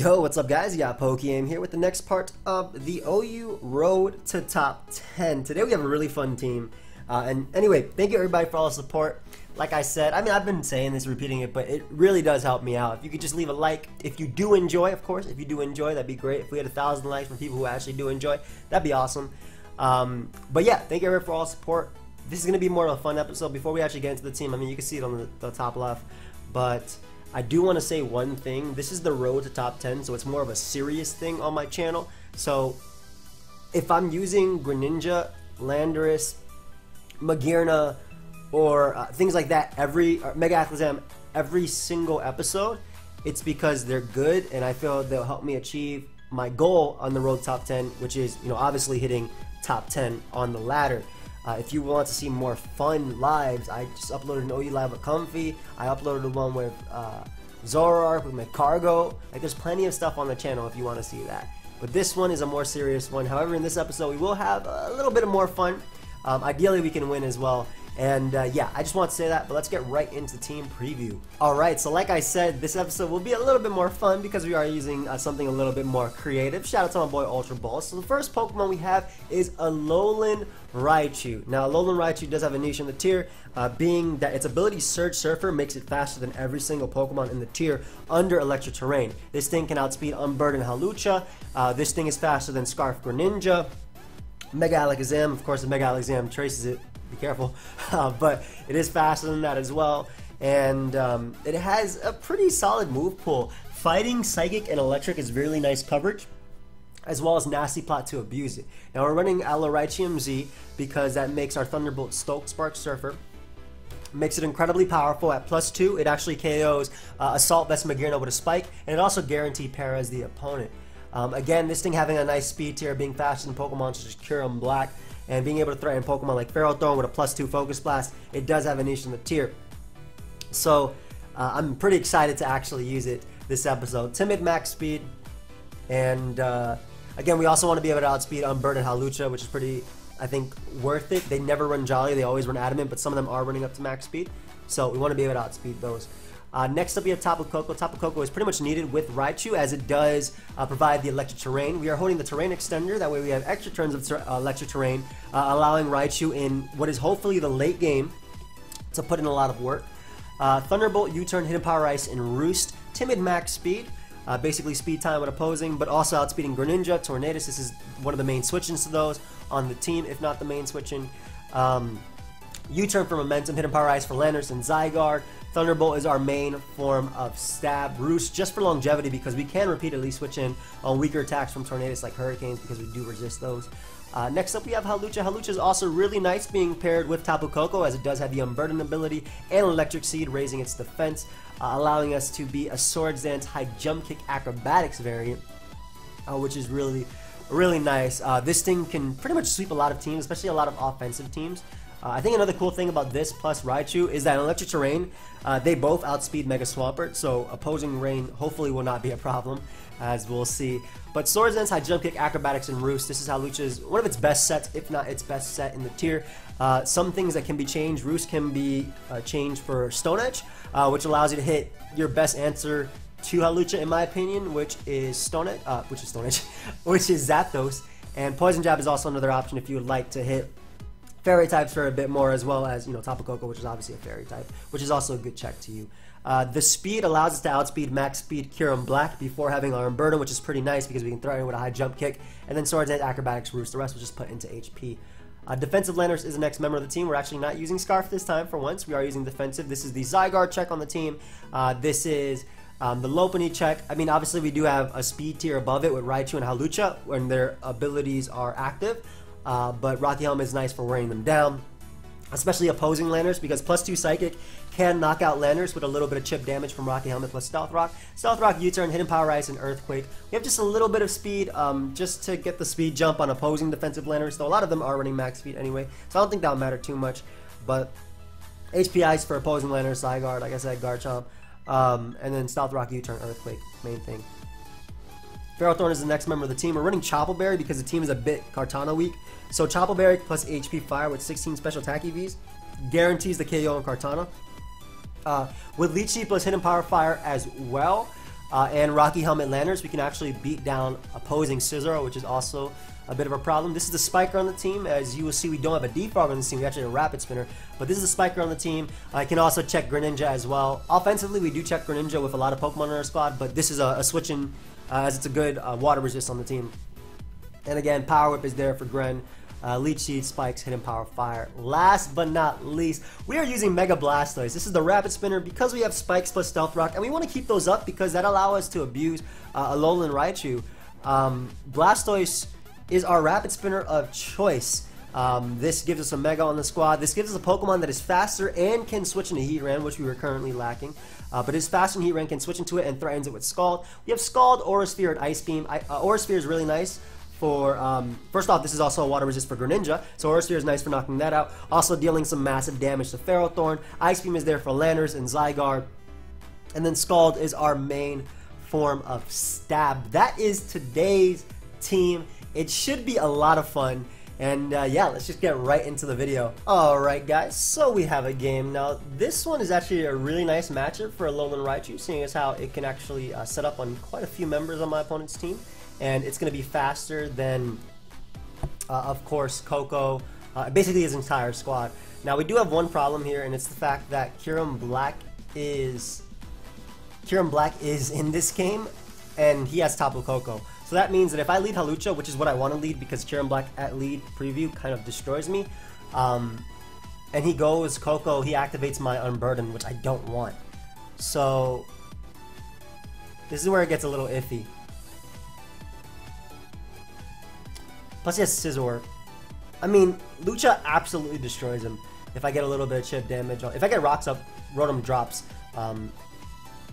Yo, what's up guys? You got PokeaimMD here with the next part of the OU Road to Top 10. Today we have a really fun team. And anyway, thank you everybody for all the support. Like I said, I mean, I've been saying this, repeating it, but it really does help me out. If you could just leave a like, if you do enjoy, of course, if you do enjoy, that'd be great. If we had 1,000 likes from people who actually do enjoy, that'd be awesome. But yeah, thank you everybody for all the support. This is going to be more of a fun episode. Before we actually get into the team, I mean, you can see it on the top left, but I do want to say one thing. This is the road to top 10, so it's more of a serious thing on my channel. So if I'm using Greninja, Landorus, Magearna, or things like that Mega Alakazam every single episode, it's because they're good and I feel they'll help me achieve my goal on the road to top 10, which is, you know, obviously hitting top 10 on the ladder. If you want to see more fun lives, I just uploaded an OU live with Comfy. I uploaded one with Zoroark, with my cargo. Like, there's plenty of stuff on the channel if you want to see that. But this one is a more serious one. However, in this episode, we will have a little bit of more fun. Ideally, we can win as well. And yeah, I just want to say that, but let's get right into team preview. Alright, so like I said, this episode will be a little bit more fun because we are using something a little bit more creative. Shout out to my boy Ultra Ball. So the first Pokemon we have is Alolan Raichu. Now, Alolan Raichu does have a niche in the tier, being that its ability Surge Surfer makes it faster than every single Pokemon in the tier under electric terrain. This thing can outspeed Unburden HAWLUCHA. This thing is faster than Scarf Greninja. Mega Alakazam, of course, the Mega Alakazam traces it. Be careful, but it is faster than that as well, and it has a pretty solid move pool. Fighting, Psychic, and Electric is really nice coverage, as well as Nasty Plot to abuse it. Now we're running HAWLUCHA because that makes our Thunderbolt Stoke Spark Surfer. Makes it incredibly powerful. At +2, it actually KOs Assault Vest Magearna with a Spike, and it also guaranteed Paras the opponent. Again, this thing having a nice speed tier, being faster than Pokemon such as Kyurem Black, and being able to threaten Pokemon like FERROTHORN with a +2 Focus Blast, it does have a niche in the tier. So I'm pretty excited to actually use it this episode. Timid max speed, and again, we also want to be able to outspeed Unburden HAWLUCHA, which is pretty, I think, worth it. They never run Jolly, they always run Adamant, but some of them are running up to max speed, so we want to be able to outspeed those. Next up, we have Tapu Koko. Tapu Koko is pretty much needed with Raichu, as it does provide the electric terrain. We are holding the terrain extender, that way we have extra turns of electric terrain, allowing Raichu in what is hopefully the late game to put in a lot of work. Thunderbolt, U-turn, Hidden Power Ice, and Roost. Timid max speed, basically speed time when opposing, but also outspeeding Greninja, Tornadus. This is one of the main switch-ins to those on the team, if not the main switch-in. U-turn for Momentum, Hidden Power Ice for Landorus and Zygarde. Thunderbolt is our main form of stab. Roost just for longevity because we can repeatedly switch in on weaker attacks from Tornadus like Hurricanes because we do resist those. Next up we have HAWLUCHA. HAWLUCHA is also really nice being paired with Tapu Koko, as it does have the Unburden ability and Electric Seed, raising its defense, allowing us to be a Swords Dance High Jump Kick Acrobatics variant, which is really nice. This thing can pretty much sweep a lot of teams, especially a lot of offensive teams. I think another cool thing about this plus Raichu is that in electric terrain, they both outspeed Mega Swampert, so opposing rain hopefully will not be a problem, as we'll see. But Swords Dance, High Jump Kick, Acrobatics, and Roost, this is HAWLUCHA's one of its best sets, if not its best set in the tier. Some things that can be changed, Roost can be changed for Stone Edge, which allows you to hit your best answer to HAWLUCHA, in my opinion, which is which is Zapdos. And Poison Jab is also another option if you would like to hit Fairy types for a bit more, as well as, you know, Tapu Koko, which is obviously a Fairy type, which is also a good check to you. The speed allows us to outspeed max speed Kyurem Black before having our Unburden, which is pretty nice because we can threaten with a high jump kick, and then Swords Dance, Acrobatics, Roost. The rest will just put into HP. Defensive Landorus is the next member of the team. We're actually not using Scarf this time for once. We are using defensive. This is the Zygarde check on the team. This is the Lopunny check. I mean, obviously we do have a speed tier above it with Raichu and HAWLUCHA when their abilities are active. But Rocky Helmet is nice for wearing them down, especially opposing Landorus, because +2 Psychic can knock out Landorus with a little bit of chip damage from Rocky Helmet plus Stealth Rock. Stealth Rock, U-turn, Hidden Power Ice, and Earthquake. We have just a little bit of speed just to get the speed jump on opposing defensive Landorus, though a lot of them are running max speed anyway, so I don't think that will matter too much. But HP Ice for opposing Landorus, Zygarde, like I said, Garchomp, and then Stealth Rock, U-turn, Earthquake, main thing. FERROTHORN is the next member of the team. We're running Chopple Berry because the team is a bit Kartana weak. So Chopple Berry plus HP Fire with 16 special attack EVs guarantees the KO on Kartana. With Leech Seed plus Hidden Power Fire as well, and Rocky Helmet Landers, we can actually beat down opposing Scizor, which is also a bit of a problem. This is the Spiker on the team. As you will see, we don't have a Defog on the team. We actually have a Rapid Spinner, but this is the Spiker on the team. I can also check Greninja as well. Offensively, we do check Greninja with a lot of Pokemon in our squad, but this is a switch-in as it's a good water resist on the team. And again, Power Whip is there for Gren. Leech Seed, Spikes, Hidden Power, Fire. Last but not least, we are using Mega Blastoise. This is the Rapid Spinner because we have Spikes plus Stealth Rock, and we want to keep those up because that allows us to abuse Alolan Raichu. Blastoise is our Rapid Spinner of choice. This gives us a Mega on the squad. This gives us a Pokemon that is faster and can switch into Heatran, which we were currently lacking. But it's faster than Heatran, can switch into it and threatens it with Scald. We have Scald, Aura Sphere, and Ice Beam. Aura Sphere is really nice for, first off, this is also a water resist for Greninja, so Aura Sphere is nice for knocking that out. Also dealing some massive damage to Ferrothorn. Ice Beam is there for Landers and Zygarde. And then Scald is our main form of stab. That is today's team. It should be a lot of fun. And yeah, let's just get right into the video. Alright guys, so we have a game. Now this one is actually a really nice matchup for Alolan Raichu, seeing as how it can actually set up on quite a few members on my opponent's team. And it's going to be faster than, of course, Coco, basically his entire squad. Now we do have one problem here, and it's the fact that Kyurem Black is in this game, and he has Tapu Koko. So that means that if I lead Hawlucha, which is what I want to lead because Kyurem Black at lead preview kind of destroys me, and he goes Koko, he activates my Unburden, which I don't want. So this is where it gets a little iffy. Plus he has Scizor. I mean, Lucha absolutely destroys him if I get a little bit of chip damage. If I get rocks up, Rotom drops.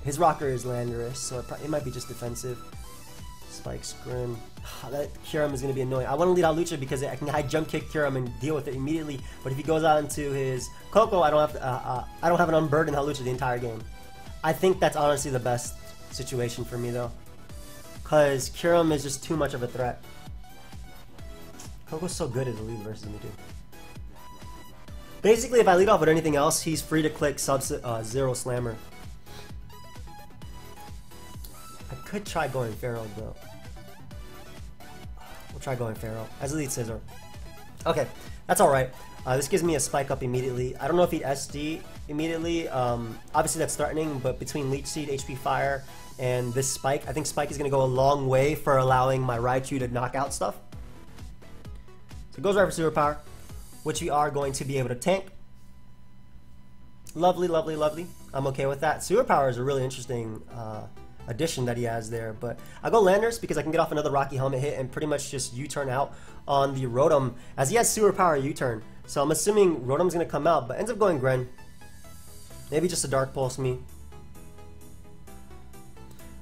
His rocker is Landorus, so it might be just defensive. Spikes, Grim. That Kyurem is going to be annoying. I want to lead out Lucha because I can high jump kick Kyurem and deal with it immediately. But if he goes out into his Koko, I don't have an Unburden Hawlucha the entire game. I think that's honestly the best situation for me though, because Kyurem is just too much of a threat. Koko's so good as a lead versus me too. Basically, if I lead off with anything else, he's free to click Sub-Zero Slammer. I could try going Pharaoh though. We'll try going Pharaoh as a lead Scizor. Okay, that's alright. This gives me a Spike Up immediately. I don't know if he'd SD immediately. Obviously that's threatening, but between Leech Seed, HP Fire, and this Spike, I think Spike is going to go a long way for allowing my Raichu to knock out stuff. So it goes right for Super Power, which we are going to be able to tank. Lovely, lovely, lovely. I'm okay with that. Super Power is a really interesting addition that he has there. But I go Landers because I can get off another Rocky Helmet hit and pretty much just U-turn out on the Rotom, as he has Super Power U-turn. So I'm assuming Rotom's going to come out, but ends up going Gren. Maybe just a Dark Pulse me.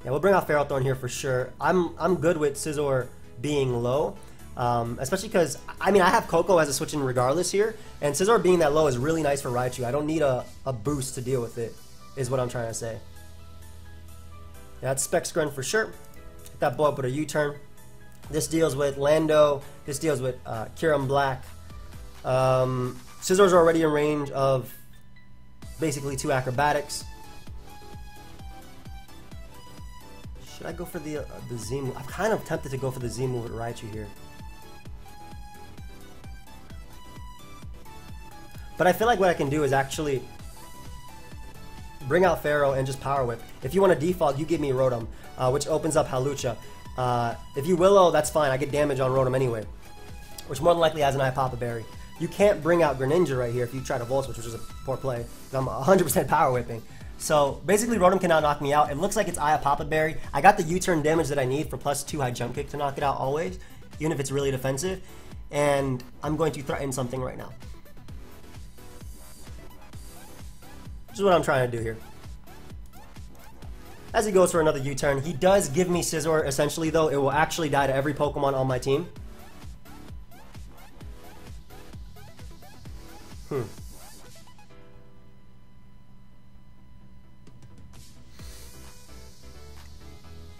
Yeah, we'll bring out Ferrothorn here for sure. I'm good with Scizor being low. Especially because, I mean, I have Koko as a switch-in regardless here, and Scizor being that low is really nice for Raichu. I don't need a boost to deal with it, is what I'm trying to say. Yeah, that's Specs Gren for sure. Get that blow up with a U-turn. This deals with Lando. This deals with Kyurem Black. Scizor's already in range of basically 2 acrobatics. Should I go for the Z move? I'm kind of tempted to go for the Z move with Raichu here. But I feel like what I can do is actually bring out Pharaoh and just Power Whip. If you want to defog, you give me Rotom, which opens up Hawlucha. If you Willow, that's fine. I get damage on Rotom anyway, which more than likely has an Eye Berry. You can't bring out Greninja right here if you try to Volt Switch, which is a poor play. I'm 100% Power Whipping. So basically Rotom can now knock me out. It looks like it's Eye Berry. I got the U-turn damage that I need for +2 high jump kick to knock it out always, even if it's really defensive. And I'm going to threaten something right now. Which is what I'm trying to do here. As he goes for another U-turn, he does give me Scizor essentially though. It will actually die to every Pokemon on my team.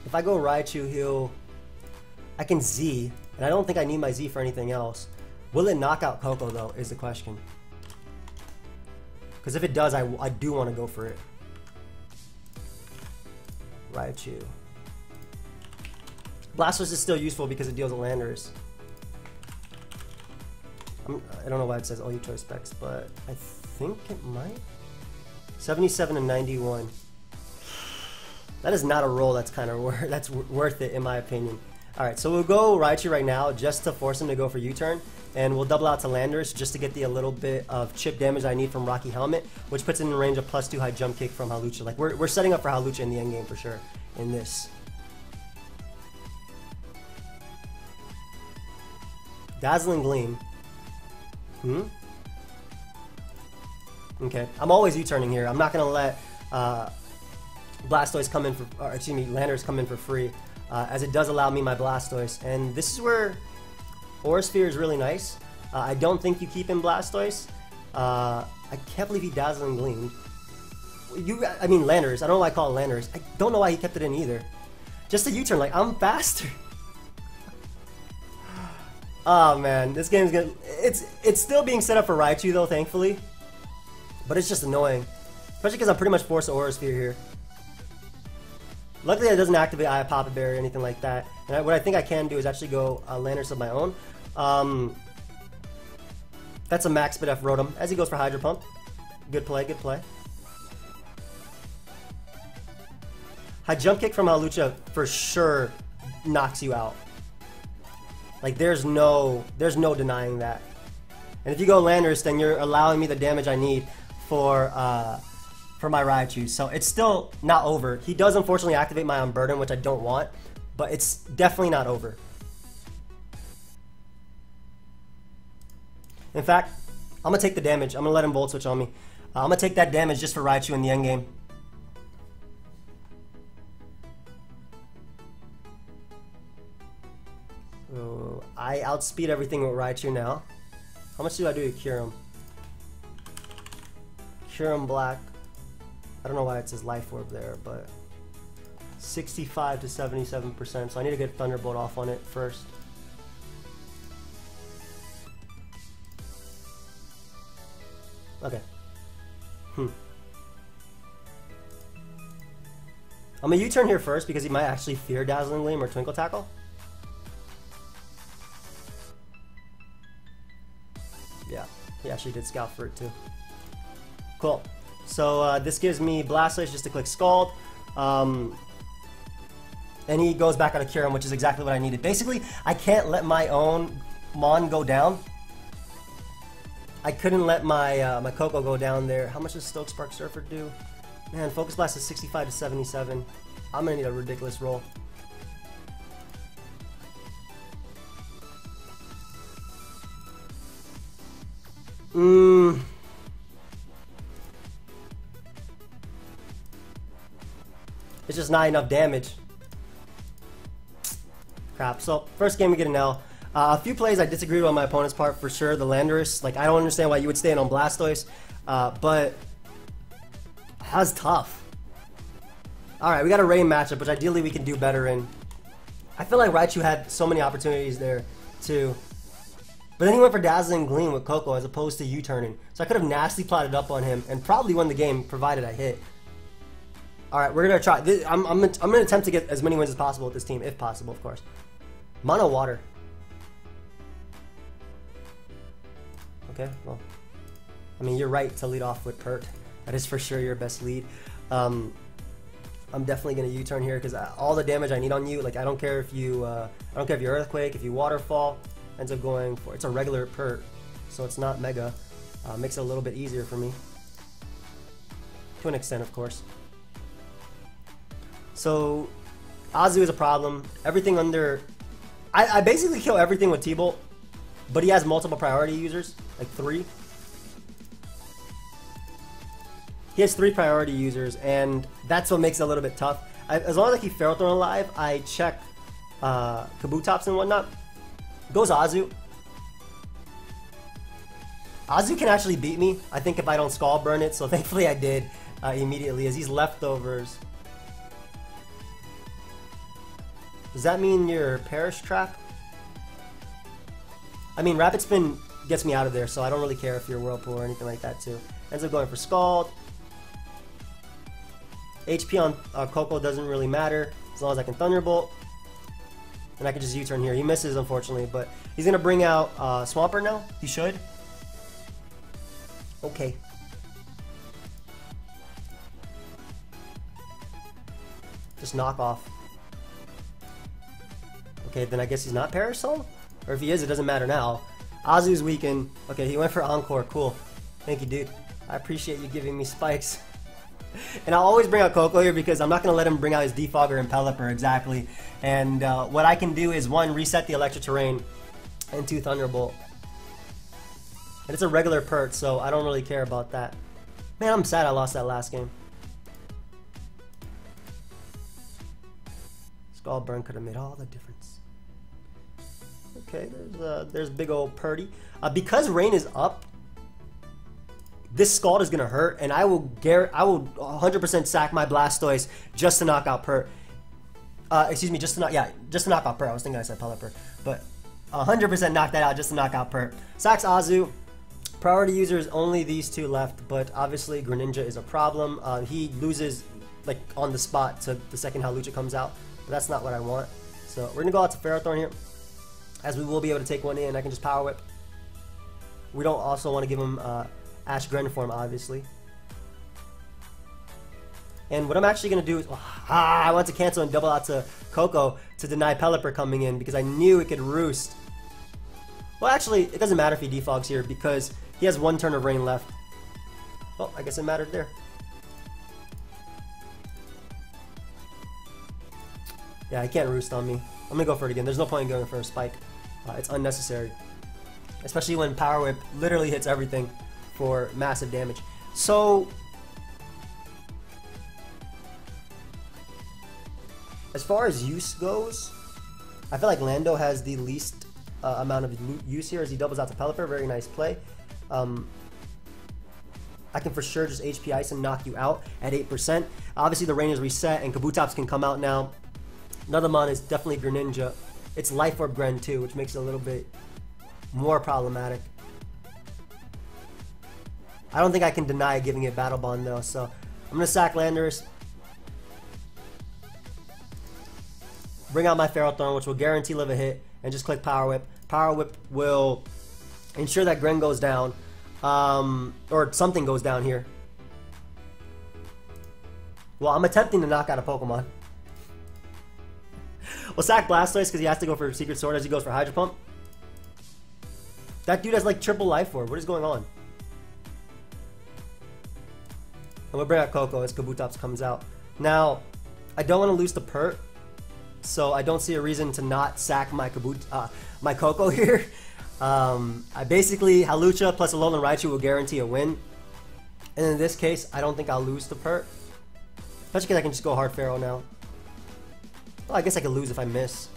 If I go Raichu, I can Z, and I don't think I need my Z for anything else. Will it knock out Koko though, is the question. Because if it does, I do want to go for it. Raichu. Blastoise is still useful because it deals with Landorus. I don't know why it says all your choice specs, but I think it might. 77 and 91. That is not a roll that's kind of worth it in my opinion. All right, so we'll go Raichu right now just to force him to go for U-turn, and we'll double out to Landorus just to get the a little bit of chip damage I need from Rocky Helmet, which puts it in the range of +2 high jump kick from HAWLUCHA. Like we're setting up for HAWLUCHA in the end game for sure in this. Dazzling Gleam. Okay, I'm always U-turning here. I'm not gonna let Blastoise come in for, or excuse me, Landorus come in for free, as it does allow me my Blastoise. And this is where Aura Sphere is really nice. I don't think you keep in Blastoise. I can't believe he Dazzling Gleamed. I mean Landorus. I don't know why I call it Landorus. I don't know why he kept it in either. Just a U-turn, like I'm faster. Oh man, this game's gonna. It's still being set up for Raichu though, thankfully. But it's just annoying, especially because I'm pretty much forced to Aura Sphere here. Luckily, it doesn't activate Eye of Papa Berry or anything like that. And what I think I can do is actually go Landorus of my own. That's a max speed F Rotom as he goes for Hydro Pump. Good play, good play. High Jump Kick from HAWLUCHA for sure knocks you out. Like there's no denying that. And if you go Landorus, then you're allowing me the damage I need for my Raichu. So it's still not over. He does unfortunately activate my Unburden, which I don't want, but it's definitely not over. In fact, I'm gonna take the damage. I'm gonna let him Volt Switch on me. I'm gonna take that damage just for Raichu in the end game. So I outspeed everything with Raichu now. How much do I do to cure him? Cure him black. I don't know why it says Life Orb there, but 65 to 77%. So I need to get Thunderbolt off on it first. Okay. I'm gonna U-turn here first because he might actually fear Dazzling Gleam or Twinkle Tackle. Yeah, he actually did Scout for it too. Cool. So this gives me Blastoise just to click Scald. And he goes back out of Cure Him, which is exactly what I needed. Basically, I can't let my own Mon go down. I couldn't let my my Coco go down there. How much does Stoke Spark Surfer do? Man, Focus Blast is 65 to 77. I'm gonna need a ridiculous roll. It's just not enough damage. Crap. So first game we get an L. A few plays I disagreed on my opponent's part for sure. The Landorus, like I don't understand why you would stand on Blastoise, but that was tough. All right, we got a rain matchup, which ideally we can do better in. I feel like Raichu had so many opportunities there too. But then he went for Dazzling Gleam with Coco as opposed to U-turning. So I could have nasty plotted up on him and probably won the game provided I hit. Alright, we're going to try. I'm going to attempt to get as many wins as possible with this team, if possible, of course. Mono Water. Okay, well. I mean, you're right to lead off with Pert. That is for sure your best lead. I'm definitely going to U-turn here because all the damage I need on you, like I don't care if you Earthquake, if you Waterfall. Ends up going for, it's a regular Pert, so it's not Mega. Makes it a little bit easier for me. To an extent, of course. So, Azu is a problem. Everything under... I basically kill everything with T-Bolt, but he has multiple priority users, like 3. He has 3 priority users, and that's what makes it a little bit tough. As long as I keep Ferrothorn alive, I check Kabutops and whatnot. Goes Azu. Azu can actually beat me, I think, if I don't Scald Burn it, so thankfully I did immediately, as he's leftovers. Does that mean you're Perish Trap? I mean, Rapid Spin gets me out of there, so I don't really care if you're Whirlpool or anything like that, too. Ends up going for Scald. HP on Coco doesn't really matter as long as I can Thunderbolt. And I can just U-turn here. He misses, unfortunately, but he's going to bring out Swampert now. He should. Okay. Just knock off. Okay, then I guess he's not Parasol? Or if he is, it doesn't matter now. Azu's weakened. Okay, he went for Encore. Cool. Thank you, dude. I appreciate you giving me spikes. And I'll always bring out Coco here because I'm not going to let him bring out his Defogger and Pelipper exactly. And what I can do is, 1, reset the electric terrain, and 2, Thunderbolt. And it's a regular pert, so I don't really care about that. Man, I'm sad I lost that last game. Skull Burn could have made all the difference. Okay, there's big old Purdy. Because rain is up, this Scald is gonna hurt, and I will 100% sack my Blastoise just to knock out Pert. Excuse me, just to knock out Pert. I was thinking I said Pelipper, but 100% knock that out just to knock out Pert. Sacks Azu. Priority users only these 2 left, but obviously Greninja is a problem. He loses like on the spot to the second HAWLUCHA comes out, but that's not what I want. So we're gonna go out to Ferrothorn here, as we will be able to take one in. I can just Power Whip. We don't also want to give him Ash Gren form, obviously. And what I'm actually going to do is, I want to cancel and double out to Coco to deny Pelipper coming in because I knew it could roost. Well, actually, it doesn't matter if he defogs here because he has 1 turn of rain left. Well, I guess it mattered there. Yeah, he can't roost on me. I'm going to go for it again. There's no point in going for a spike. It's unnecessary. Especially when Power Whip literally hits everything for massive damage. So, as far as use goes, I feel like Lando has the least amount of use here as he doubles out to Pelipper. Very nice play. I can for sure just HP Ice and knock you out at 8%. Obviously the rain is reset and Kabutops can come out now. Another mon is definitely Greninja. It's Life Orb Gren too, which makes it a little bit more problematic. I don't think I can deny giving it Battle Bond though, so I'm going to sack Landorus. Bring out my Ferrothorn, which will guarantee live a hit, and just click Power Whip. Power Whip will ensure that Gren goes down, or something goes down here. Well, I'm attempting to knock out a Pokemon. We'll sack Blastoise because he has to go for Secret Sword as he goes for Hydro Pump. That dude has like triple Life Orb. What is going on? And we'll bring out Coco as Kabutops comes out. Now, I don't want to lose the Pert, so I don't see a reason to not sack my my Coco here. I basically, HAWLUCHA plus Alolan Raichu will guarantee a win. And in this case, I don't think I'll lose the Pert. Especially because I can just go hard Pharaoh now. Well, I guess I could lose if I miss.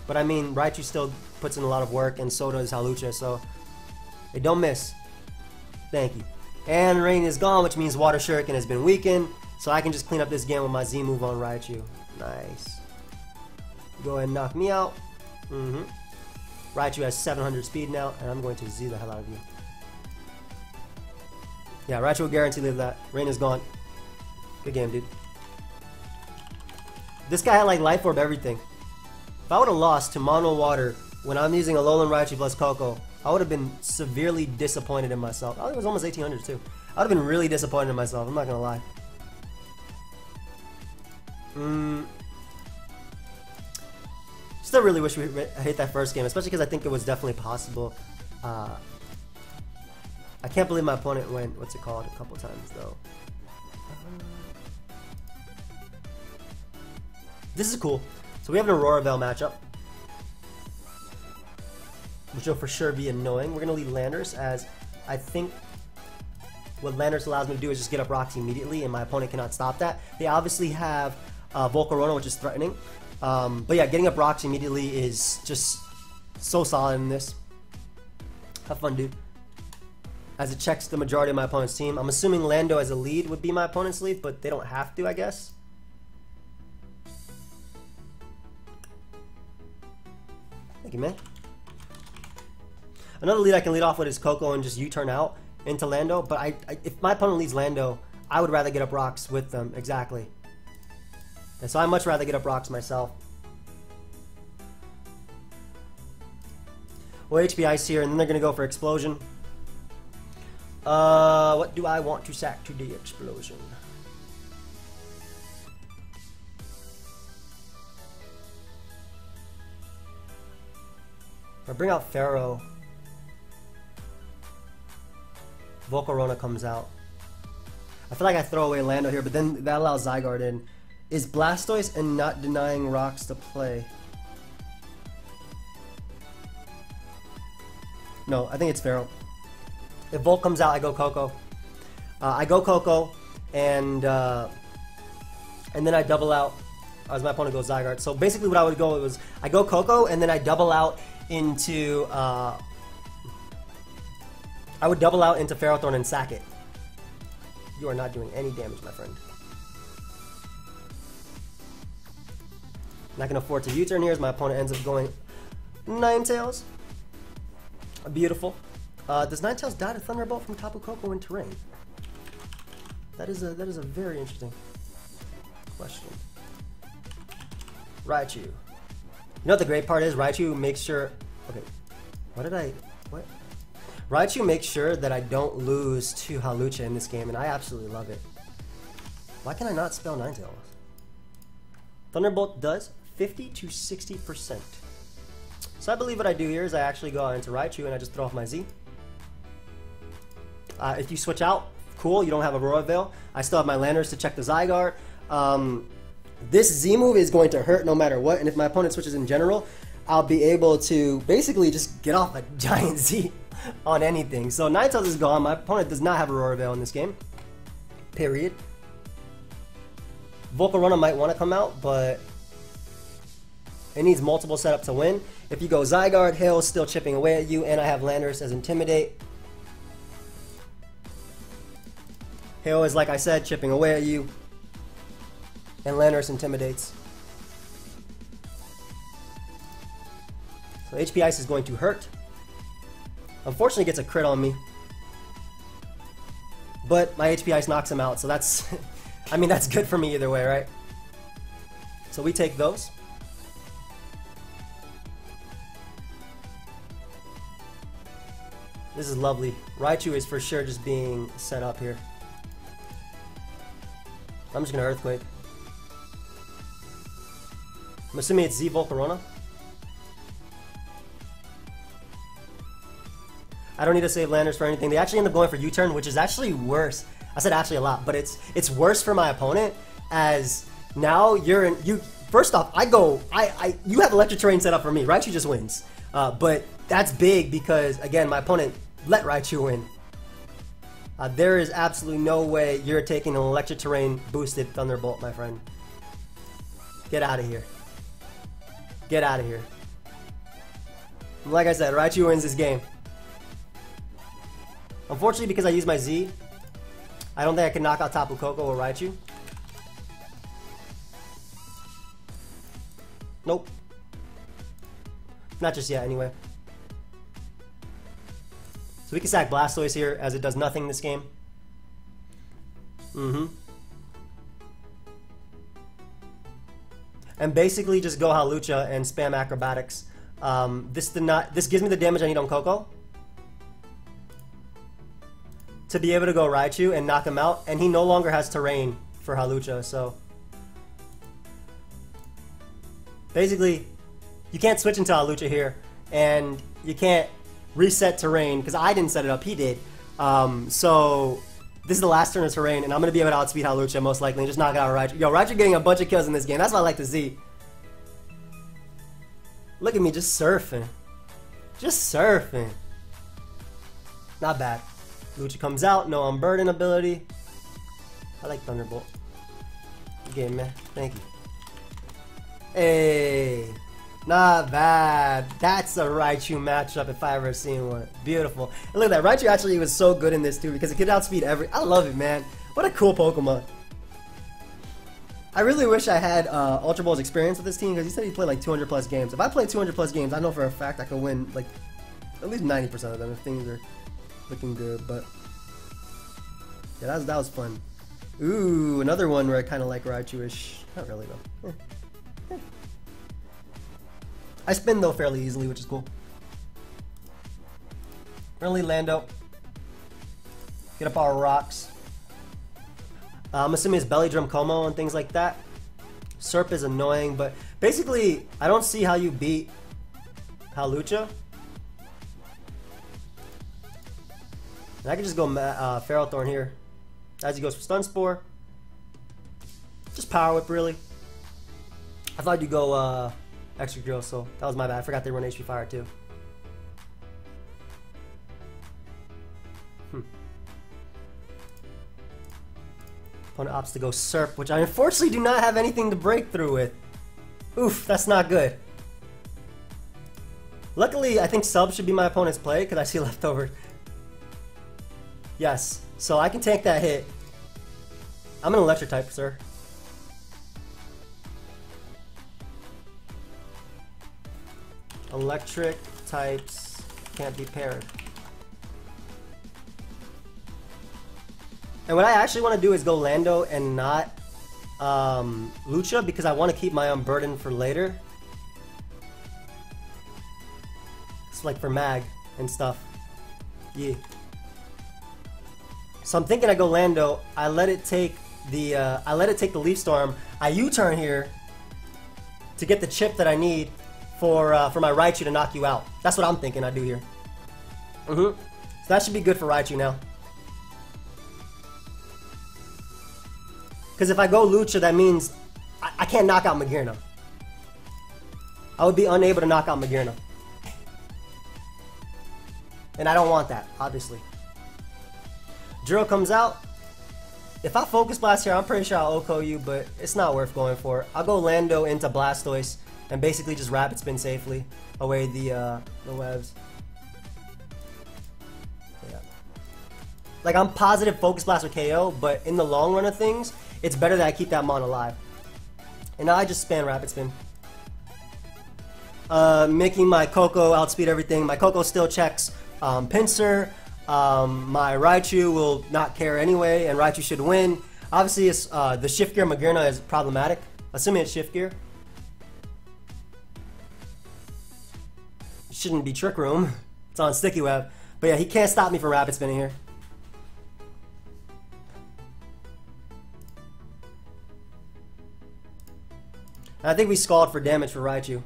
But I mean, Raichu still puts in a lot of work, and so does HAWLUCHA, so they don't miss. Thank you. And rain is gone, which means Water Shuriken has been weakened, so I can just clean up this game with my Z move on Raichu. Nice. Go ahead and knock me out. Raichu has 700 speed now, and I'm going to Z the hell out of you. Yeah, Raichu will guarantee live that. Rain is gone. Good game, dude. This guy had like Life Orb everything. If I would have lost to Mono Water when I'm using Alolan Raichu plus Coco, I would have been severely disappointed in myself. I think it was almost 1800 too. I would have been really disappointed in myself, I'm not gonna lie. Still really wish we hit that first game, especially because I think it was definitely possible. I can't believe my opponent went, what's it called, a couple times though. This is cool. So we have an Aurora Veil matchup, which will for sure be annoying. We're going to lead Landorus, as I think what Landorus allows me to do is just get up rocks immediately, and my opponent cannot stop that. They obviously have Volcarona, which is threatening. But yeah, getting up rocks immediately is just so solid in this. Have fun, dude. As it checks the majority of my opponent's team. I'm assuming Lando as a lead would be my opponent's lead, but they don't have to, I guess. Thank you, man. Another lead I can lead off with is Coco and just U-turn out into Lando, but if my opponent leads Lando, I would rather get up rocks with them, exactly. And so I'd much rather get up rocks myself. Well, HP Ice here, and then they're going to go for Explosion. What do I want to sack to the Explosion? If I bring out Pharaoh, Volcarona comes out. I feel like I throw away Lando here, but then that allows Zygarde in. Is Blastoise and not denying rocks to play? No, I think it's Pharaoh. If Volt comes out, I go Coco. And then I double out as my opponent goes Zygarde. So basically what I would go was, I go Coco, and then I double out into Ferrothorn and sack it. You are not doing any damage, my friend. Not going to force a U-turn here as my opponent ends up going Ninetales. Beautiful. Does Ninetales die to Thunderbolt from Tapu Koko in terrain? That is a very interesting question. Raichu. You know what the great part is? Raichu makes sure... Okay. What? Raichu makes sure that I don't lose to HAWLUCHA in this game, and I absolutely love it. Why can I not spell Ninetales? Thunderbolt does 50 to 60%. So I believe what I do here is I actually go out into Raichu and I just throw off my Z. If you switch out, cool, you don't have Aurora Veil. I still have my Landorus to check the Zygarde. This Z move is going to hurt no matter what, and if my opponent switches in general, I'll be able to basically just get off a giant Z on anything. So Ninetales is gone. My opponent does not have Aurora Veil in this game. Period. Volcarona might want to come out, but it needs multiple setup to win. If you go Zygarde, Hail's still chipping away at you, and I have Landorus as Intimidate. Hail is, like I said, chipping away at you, and Landorus intimidates. So HP Ice is going to hurt. Unfortunately, gets a crit on me, but my HP Ice knocks him out, so that's, I mean, that's good for me either way, right? So we take those. This is lovely. Raichu is for sure just being set up here. I'm just gonna Earthquake. I'm assuming it's Z Volcarona. I don't need to save Landorus for anything. They actually end up going for U-turn, which is actually worse. I said actually a lot, but it's worse for my opponent, as now you're in. First off, you have Electric Terrain set up for me. Raichu just wins, but that's big because again my opponent let Raichu win. There is absolutely no way you're taking an Electric Terrain boosted Thunderbolt, my friend. Get out of here. Get out of here. Like I said, Raichu wins this game. Unfortunately, because I used my Z, I don't think I can knock out Tapu Koko or Raichu. Nope. Not just yet, anyway. So we can sack Blastoise here, as it does nothing in this game. And basically just go HAWLUCHA and spam Acrobatics. This gives me the damage I need on Koko to be able to go Raichu and knock him out, and he no longer has terrain for HAWLUCHA, so basically you can't switch into HAWLUCHA here, and you can't reset terrain because I didn't set it up, he did. So this is the last turn of terrain, and I'm gonna be able to outspeed HAWLUCHA most likely and just knock out Raichu. Yo, Raichu getting a bunch of kills in this game. That's what I like to see. Look at me just surfing. Just surfing. Not bad. Lucha comes out, no Unburden ability. I like Thunderbolt. Good game, man. Thank you. Hey, not bad. That's a Raichu matchup if I ever seen one. Beautiful. And look at that. Raichu actually was so good in this too because it could outspeed every. I love it, man. What a cool Pokemon. I really wish I had Ultra Ball's experience with this team because he said he played like 200 plus games. If I played 200 plus games, I know for a fact I could win like at least 90% of them if things are looking good. But yeah, that was fun. Ooh, another one where I kind of like Raichu-ish. Not really though. I spin though fairly easily, which is cool. Early Lando. Get up our rocks. I'm assuming it's Belly Drum Como and things like that. Serp is annoying, but basically, I don't see how you beat HAWLUCHA. And I can just go FERROTHORN here. As he goes for Stun Spore. Just Power Whip, really. I thought you'd go Extra Drill, so that was my bad. I forgot they run HP Fire too. Opponent opts to go Serp, which I unfortunately do not have anything to break through with. Oof, that's not good. Luckily, I think Sub should be my opponent's play because I see leftover. Yes, so I can tank that hit. I'm an Electric type, sir. Electric types can't be paired. And what I actually want to do is go Lando and not Lucha because I want to keep my Unburden for later. It's like for Mag and stuff. Yeah. So I'm thinking I go Lando. I let it take the Leaf Storm. I U-turn here to get the chip that I need for my Raichu to knock you out. That's what I'm thinking I do here. So that should be good for Raichu now. Because if I go Lucha, that means I can't knock out Magearna. I would be unable to knock out Magearna. And I don't want that, obviously. Drill comes out. If I Focus Blast here, I'm pretty sure I'll OHKO you, but it's not worth going for. I'll go Lando into Blastoise and basically just Rapid Spin safely away the webs. Yeah. Like, I'm positive Focus Blast with KO, but in the long run of things, it's better that I keep that Mon alive. And now I just spam Rapid Spin. Making my Koko outspeed everything. My Koko still checks Pinsir. My Raichu will not care anyway, and Raichu should win. Obviously, it's, the Shift Gear Magearna is problematic. Assuming it's Shift Gear. It shouldn't be Trick Room. It's on Sticky Web. But yeah, he can't stop me from Rapid Spinning here. And I think we Scald for damage for Raichu.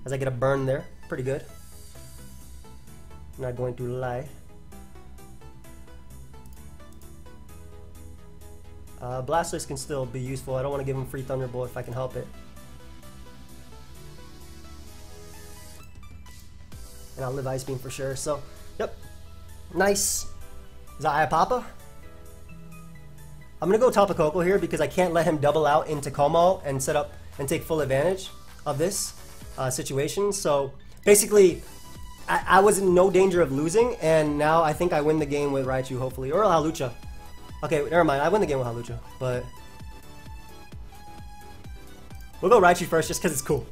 As I get a burn there. Pretty good. Not going to lie. Blastoise can still be useful. I don't want to give him free Thunderbolt if I can help it. And I'll live Ice Beam for sure. So, yep. Nice. Is that Iapapa? I'm going to go Tapu Koko here because I can't let him double out into Como and set up and take full advantage of this situation. So, basically, I was in no danger of losing, and now I think I win the game with Raichu, hopefully. Or HAWLUCHA. Okay, never mind. I win the game with HAWLUCHA, but we'll go Raichu first just because it's cool.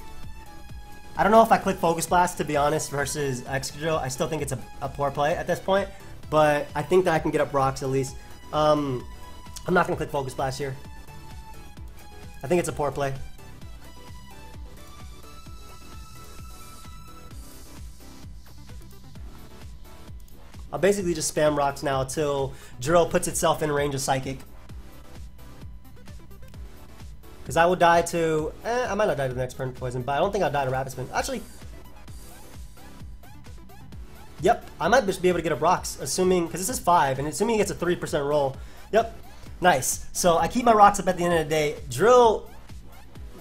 I don't know if I click Focus Blast, to be honest, versus Excadrill. I still think it's a poor play at this point, but I think that I can get up rocks at least. I'm not going to click Focus Blast here. I think it's a poor play. I'll basically just spam rocks now till Drill puts itself in range of Psychic. Because I will die to... I might not die to the next turn Poison, but I don't think I'll die to Rapid Spin. Actually... Yep, I might just be able to get up rocks, assuming... Because this is 5, and assuming he gets a 3% roll. Yep, nice. So I keep my rocks up at the end of the day. Drill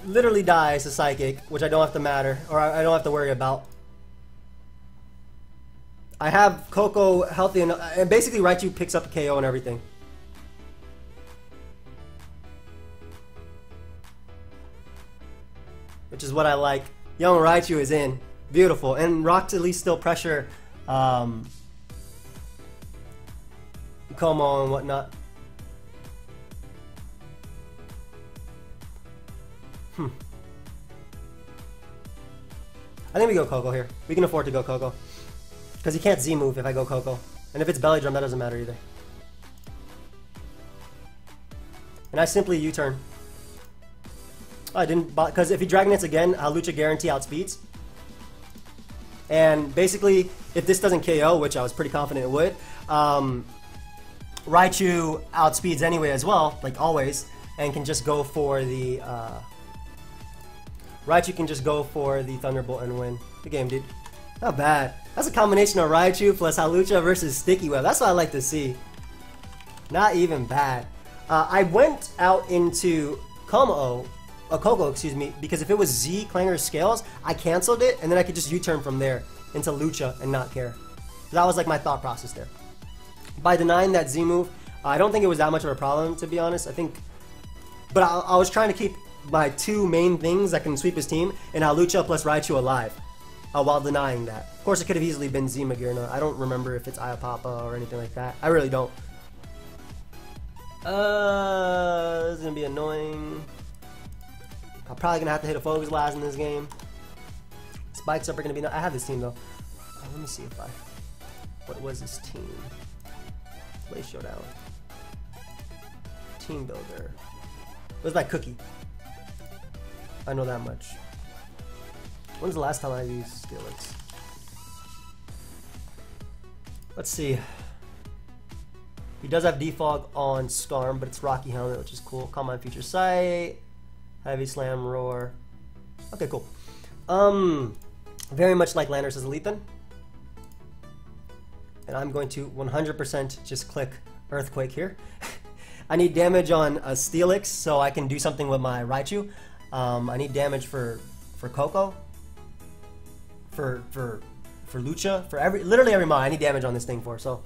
literally dies to Psychic, which I don't have to matter, or I don't have to worry about. I have Koko healthy enough, and basically Raichu picks up a KO and everything. Which is what I like. Young Raichu is in. Beautiful. And rocks at least still pressure Como and whatnot. I think we go Koko here. We can afford to go Koko. Because he can't Z-move if I go Koko. And if it's Belly Drum, that doesn't matter either. And I simply U-turn. Oh, I didn't, because if he Dragon Hits again, HAWLUCHA guarantee outspeeds. And basically, if this doesn't KO, which I was pretty confident it would, Raichu outspeeds anyway as well, like always, and can just go for the Raichu can just go for the Thunderbolt and win. Good game, dude. Not bad. That's a combination of Raichu plus HAWLUCHA versus Sticky Web. That's what I like to see. Not even bad. I went out into Coco, excuse me, because if it was Z, Clanger, Scales, I canceled it, and then I could just U-turn from there into Lucha and not care. That was like my thought process there. By denying that Z move, I don't think it was that much of a problem, to be honest. I think, but I was trying to keep my two main things that can sweep his team, and HAWLUCHA plus Raichu alive, while denying that. Of course, it could have easily been Z Magirna. I don't remember if it's Iapapa or anything like that. I really don't. This is gonna be annoying. I'm probably gonna have to hit a Focus Blast in this game. Spikes up are gonna be. I have this team though. Let me see if I. What was this team? Play Showdown. Team Builder. It was by Cookie. I know that much. When's the last time I used Steelix? Let's see. He does have Defog on Skarm, but it's Rocky Helmet, which is cool. Calm Mind Future Sight. Heavy Slam, Roar. Okay, cool. Very much like Landorus as a Lethan. And I'm going to 100% just click Earthquake here. I need damage on a Steelix so I can do something with my Raichu. I need damage for Coco. For Lucha. For literally every mod I need damage on this thing for. So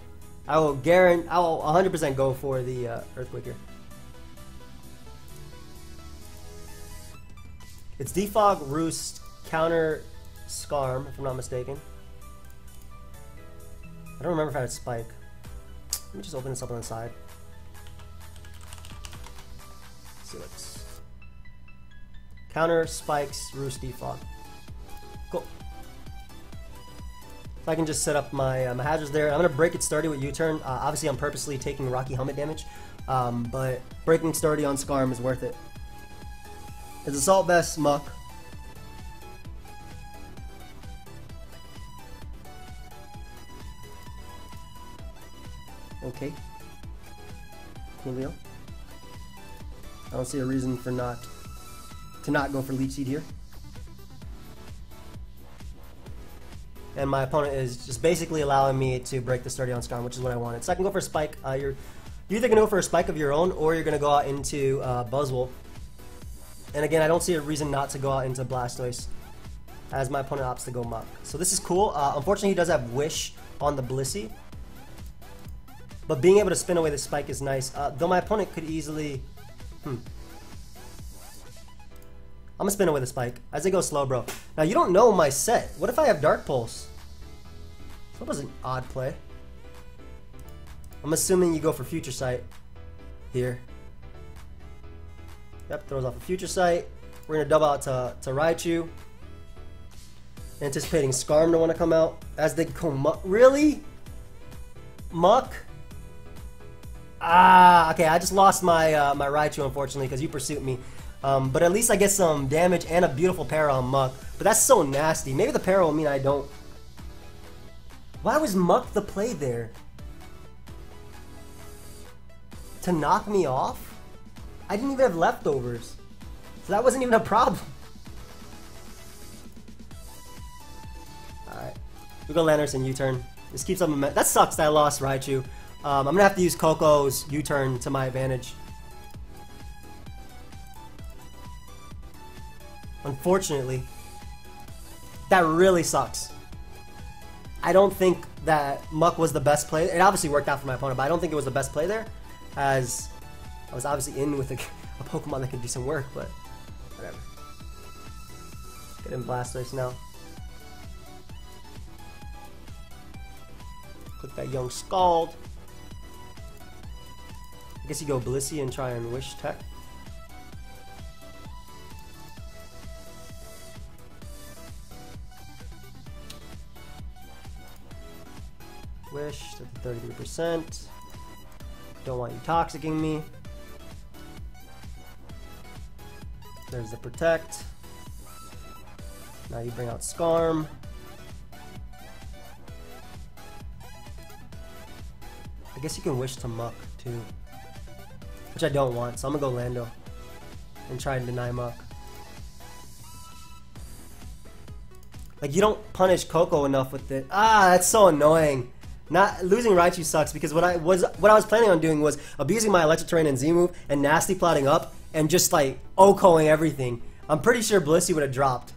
I will 100% go for the Earthquake here. It's Defog, Roost, Counter, Skarm, if I'm not mistaken. I don't remember if I had Spike. Let me just open this up on the side. Steelix. Counter, Spikes, Roost, Defog. Cool. So I can just set up my, my hazards there. I'm going to break it sturdy with U-turn. Obviously, I'm purposely taking Rocky Helmet damage. But breaking sturdy on Skarm is worth it. It's Assault Vest, Muck. Okay. Coolio. I don't see a reason for not go for Leech Seed here. And my opponent is just basically allowing me to break the sturdy on Skarm, which is what I wanted. So I can go for a Spike. You're either going to go for a Spike of your own, or you're going to go out into Buzzwole. And again, I don't see a reason not to go out into Blastoise, as my opponent opts to go Muck. So this is cool. Unfortunately, he does have Wish on the Blissey. But being able to spin away the Spike is nice. Though my opponent could easily... I'm gonna spin away the Spike as they go slow, bro. Now, you don't know my set. What if I have Dark Pulse? That was an odd play. I'm assuming you go for Future Sight here. Yep, throws off a Future Sight. We're gonna double out to Raichu. Anticipating Skarm to want to come out as they go Muck. Really? Muck? Okay, I just lost my my Raichu, unfortunately, because you pursued me. But at least I get some damage and a beautiful para on Muck. But that's so nasty. Maybe the para will mean I don't... Why was Muck the play there? To knock me off? I didn't even have leftovers. So that wasn't even a problem. Alright. We go Landorus and U-turn. This keeps up momentum. That sucks that I lost Raichu. I'm going to have to use Coco's U-turn to my advantage. Unfortunately. That really sucks. I don't think that Muck was the best play. It obviously worked out for my opponent, but I don't think it was the best play there, as I was obviously in with a Pokemon that could do some work, but whatever. Get in Blastoise now. Click that Young Scald. I guess you go Blissey and try and Wish Tech. Wish to 33%. Don't want you toxicking me. There's the Protect. Now you bring out Scarm. I guess you can Wish to Muck too, which I don't want, so I'm gonna go Lando and try and deny Muck. Like, you don't punish Coco enough with it. Ah, that's so annoying. Not losing Raichu sucks because what I was planning on doing was abusing my Electric Terrain and Z move and nasty plotting up and just like OHKOing everything. I'm pretty sure Blissey would have dropped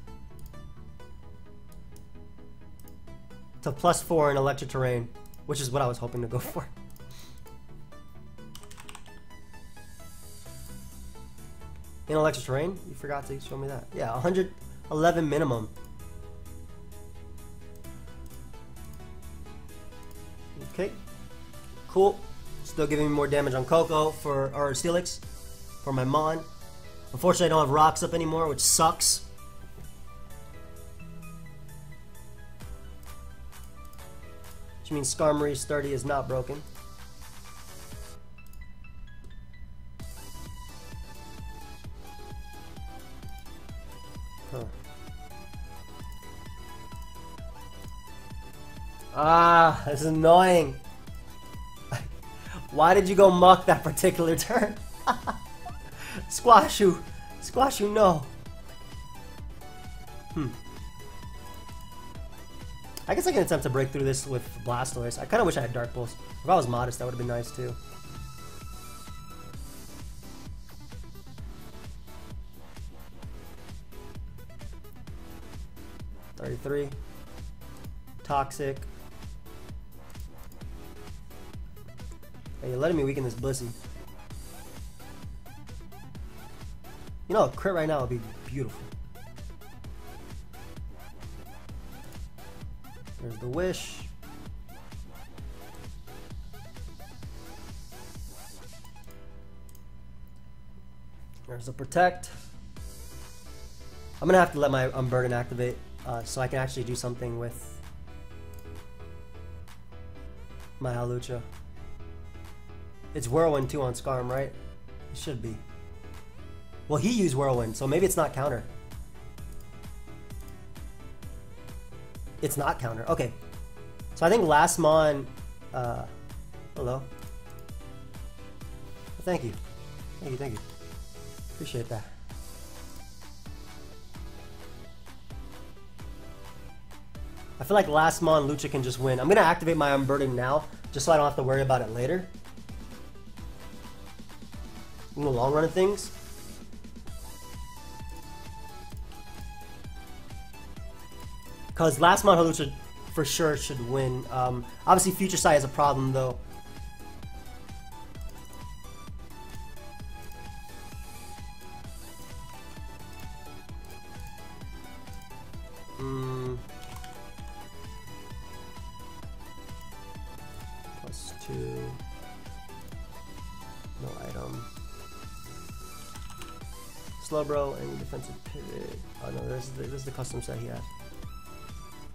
to +4 in Electric Terrain, which is what I was hoping to go for. In Electric Terrain? You forgot to show me that. Yeah, 111 minimum. Okay, cool. Still giving me more damage on Coco or Steelix for my Mon. Unfortunately, I don't have rocks up anymore, which sucks. Which means Skarmory's sturdy is not broken. Huh. Ah, this is annoying. Why did you go Muck that particular turn? Squashu, no. I guess I can attempt to break through this with Blastoise. I kind of wish I had Dark Pulse. If I was modest, that would have been nice too. $33. Toxic. Hey, you're letting me weaken this Blissey. You know, a crit right now would be beautiful. There's the Wish. There's the Protect. I'm gonna have to let my Unburden activate so I can actually do something with my HAWLUCHA. It's Whirlwind too on Scarm, right? It should be. Well, he used Whirlwind, so maybe it's not counter. It's not counter. Okay. So I think last Mon... hello. Thank you. Thank you. Appreciate that. I feel like last Mon Lucha can just win. I'm going to activate my Unburden now, just so I don't have to worry about it later. In the long run of things. Because last Mon HAWLUCHA for sure should win. Obviously Future Sight is a problem though. +2. No item. Slowbro, any defensive pivot. Oh no, this is the custom set he has.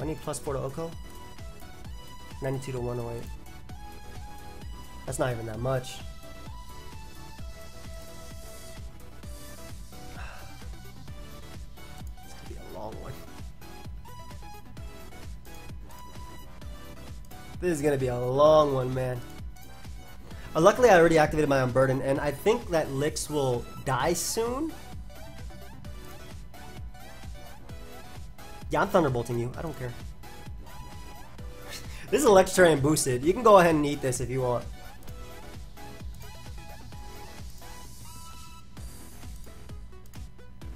I need +4 to OHKO. 92 to 108. That's not even that much. It's gonna be a long one. This is gonna be a long one, man. Luckily, I already activated my Unburden, and I think that Lix will die soon. Yeah, I'm Thunderbolting you. I don't care. This is Electric Terrain boosted. You can go ahead and eat this if you want.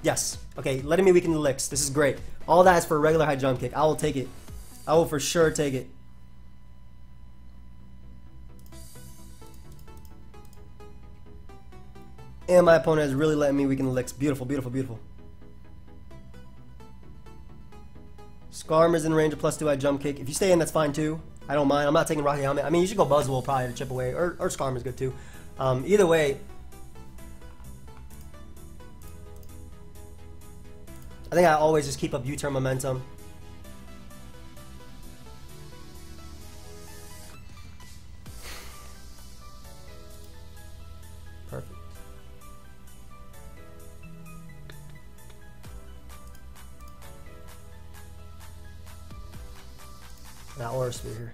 Yes. Okay, letting me weaken the Lix. This is great. All that is for a regular high jump kick. I will take it. I will for sure take it. And my opponent is really letting me weaken the Lix. Beautiful, beautiful, beautiful. Skarm is in range of +2 high jump kick. If you stay in, that's fine too. I don't mind. I'm not taking Rocky Helmet. I mean, you should go Buzzwole probably to chip away. Or Skarm is good too. Either way, I think I always just keep up U-turn momentum. Perfect. Not Aura Sphere here.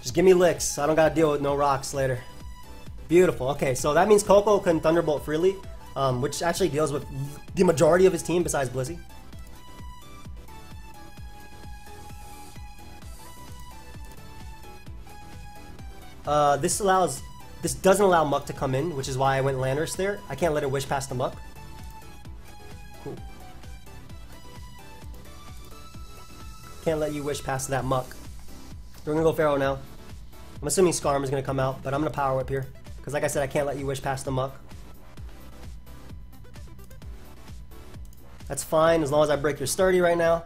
Just give me licks. I don't gotta deal with no rocks later. Beautiful. Okay, so that means Coco can Thunderbolt freely, which actually deals with the majority of his team besides Blissey. This doesn't allow Muck to come in, which is why I went Landorus there. I can't let her wish past the Muck. Cool. Can't let you wish past that Muck. We're gonna go Pharaoh now. I'm assuming Skarm is gonna come out, but I'm gonna Power Whip here. Because like I said, I can't let you wish past the Muck. That's fine, as long as I break your Sturdy right now.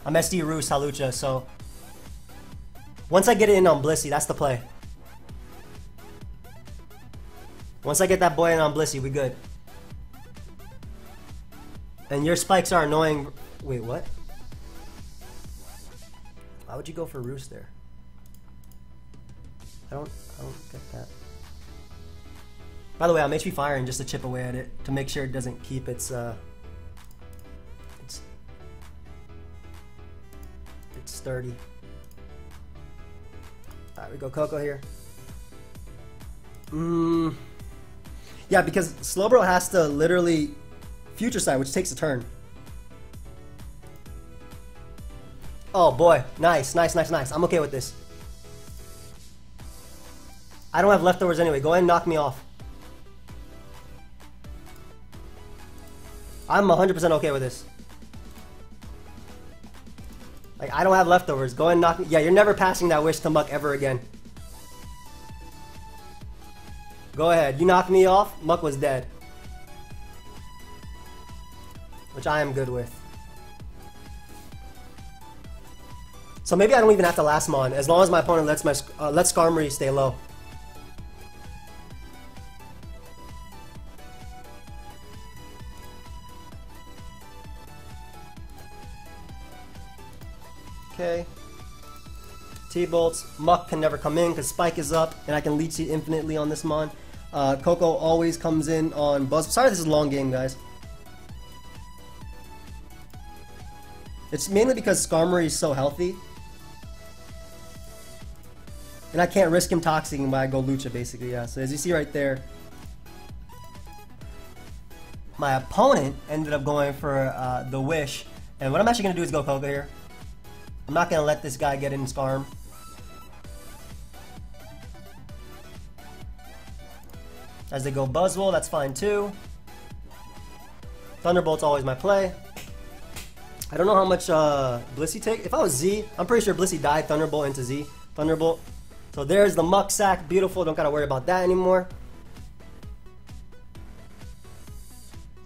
I'm SD Roost HAWLUCHA, so... Once I get it in on Blissey, that's the play. Once I get that boy in on Blissey, we good. And your spikes are annoying. Wait, what? Why would you go for Roost there? I don't get that. By the way, I'm HP firing just to chip away at it to make sure it doesn't keep its sturdy. Alright, we go Coco here. Yeah, because Slowbro has to literally Future Sight, which takes a turn. Oh boy, nice, nice, nice, nice. I'm okay with this. I don't have leftovers anyway. Go ahead and knock me off. I'm 100% okay with this. Like, I don't have leftovers. Go ahead and knock me. Yeah, you're never passing that wish to Muck ever again. Go ahead. You knocked me off. Muck was dead. Which I am good with. So maybe I don't even have to last Mon, as long as my opponent lets Skarmory stay low. Okay. T-Bolts. Muck can never come in because Spike is up, and I can Leech Seed infinitely on this Mon. Coco always comes in on Buzz. Sorry this is a long game, guys. It's mainly because Skarmory is so healthy. And I can't risk him toxicing by Go Lucha, basically, yeah. So as you see right there, my opponent ended up going for the Wish. And what I'm actually going to do is go Coco here. I'm not going to let this guy get in Skarm. As they go Buzzwole, that's fine too. Thunderbolt's always my play. I don't know how much Blissey take. If I was Z, I'm pretty sure Blissey died Thunderbolt into Z. Thunderbolt. So there's the Muck Sack. Beautiful. Don't gotta worry about that anymore.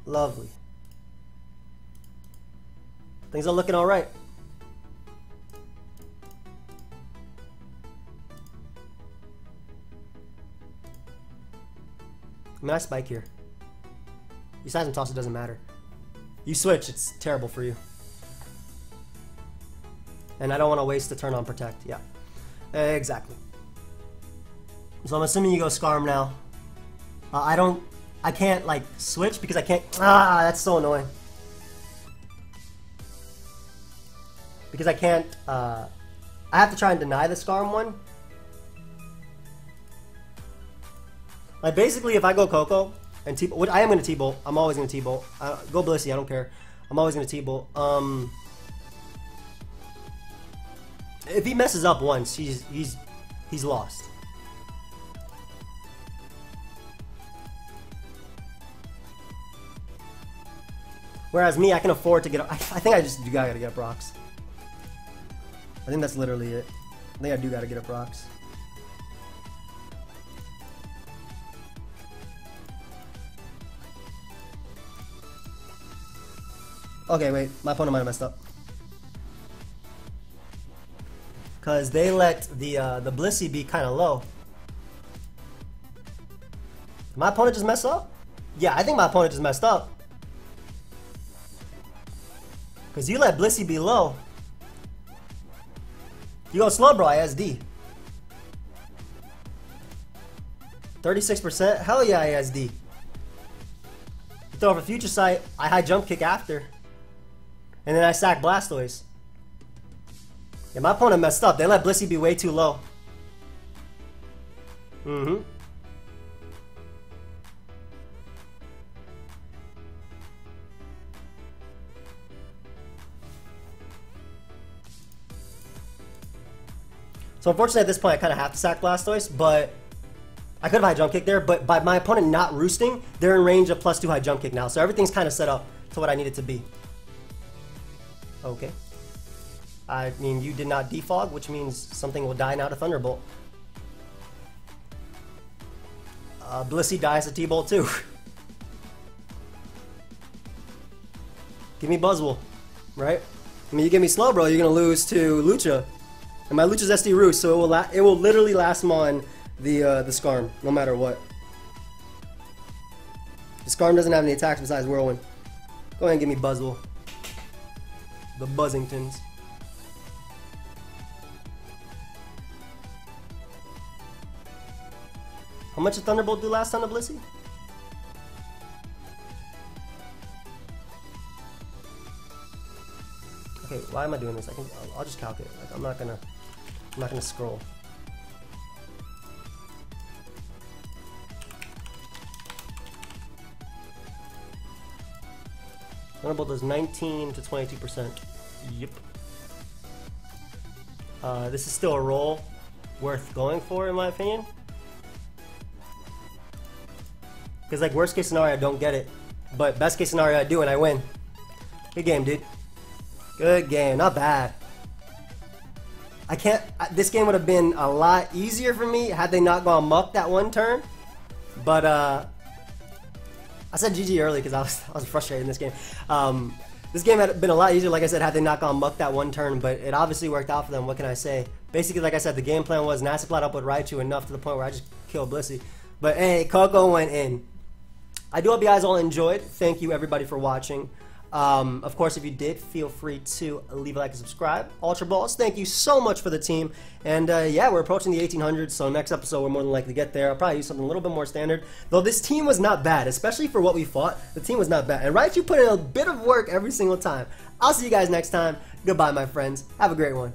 Lovely. Things are looking alright. I mean, I spike here. You size and toss, it doesn't matter. You switch, it's terrible for you. And I don't want to waste the turn on Protect. Yeah, exactly. So I'm assuming you go Skarm now. I can't like switch because I can't. That's so annoying. Because I can't. I have to try and deny the Skarm one. Like basically, if I go Coco and T-Bolt, I am gonna T-Bolt. I'm always gonna T-Bolt. Go Blissey, I don't care. I'm always gonna T-Bolt. If he messes up once, he's lost. Whereas me, I can afford to get. I think I just gotta get up rocks. I think that's literally it. I think I do gotta get up rocks. Okay, wait. My opponent might have messed up. Cause they let the Blissey be kind of low. Did my opponent just mess up? Yeah, I think my opponent just messed up. Cause you let Blissey be low. You go Slowbro, I SD. 36%? Hell yeah, I SD. You throw over Future Sight, I high jump kick after. And then I sack Blastoise. Yeah, my opponent messed up. They let Blissey be way too low. So unfortunately at this point I kind of have to sack Blastoise, but I could have high jump kick there, but by my opponent not roosting, they're in range of +2 high jump kick now. So everything's kind of set up to what I need it to be. Okay. I mean, you did not defog, which means something will die now to Thunderbolt. Blissey dies to T-Bolt too. Give me Buzzwole, right? I mean, you give me Slowbro, you're gonna lose to Lucha. And my Lucha's SD Roost, so it will literally last him on the Skarm, no matter what. The Skarm doesn't have any attacks besides Whirlwind. Go ahead and give me Buzzwole. The Buzzingtons. How much did Thunderbolt do last time to Blissey? Okay, why am I doing this? I'll just calculate. Like, I'm not gonna scroll. Thunderbolt does 19 to 22%. Yep. This is still a roll worth going for, in my opinion. Because, like, worst case scenario, I don't get it. But best case scenario, I do and I win. Good game, dude. Good game. Not bad. I can't... This game would have been a lot easier for me had they not gone muck that one turn. But, I said GG early because I was frustrated in this game. This game had been a lot easier, like I said, had they not gone muck that one turn, but it obviously worked out for them. What can I say? Basically, like I said, the game plan was Nasty Plot up with Raichu enough to the point where I just killed Blissey. But hey, Coco went in. I do hope you guys all enjoyed. Thank you, everybody, for watching. Of course, if you did, feel free to leave a like and subscribe. Ultra Balls, thank you so much for the team. And yeah, we're approaching the 1800s, so next episode we're more than likely to get there. I'll probably use something a little bit more standard. Though this team was not bad, especially for what we fought. The team was not bad. And Raichu put in a bit of work every single time. I'll see you guys next time. Goodbye, my friends. Have a great one.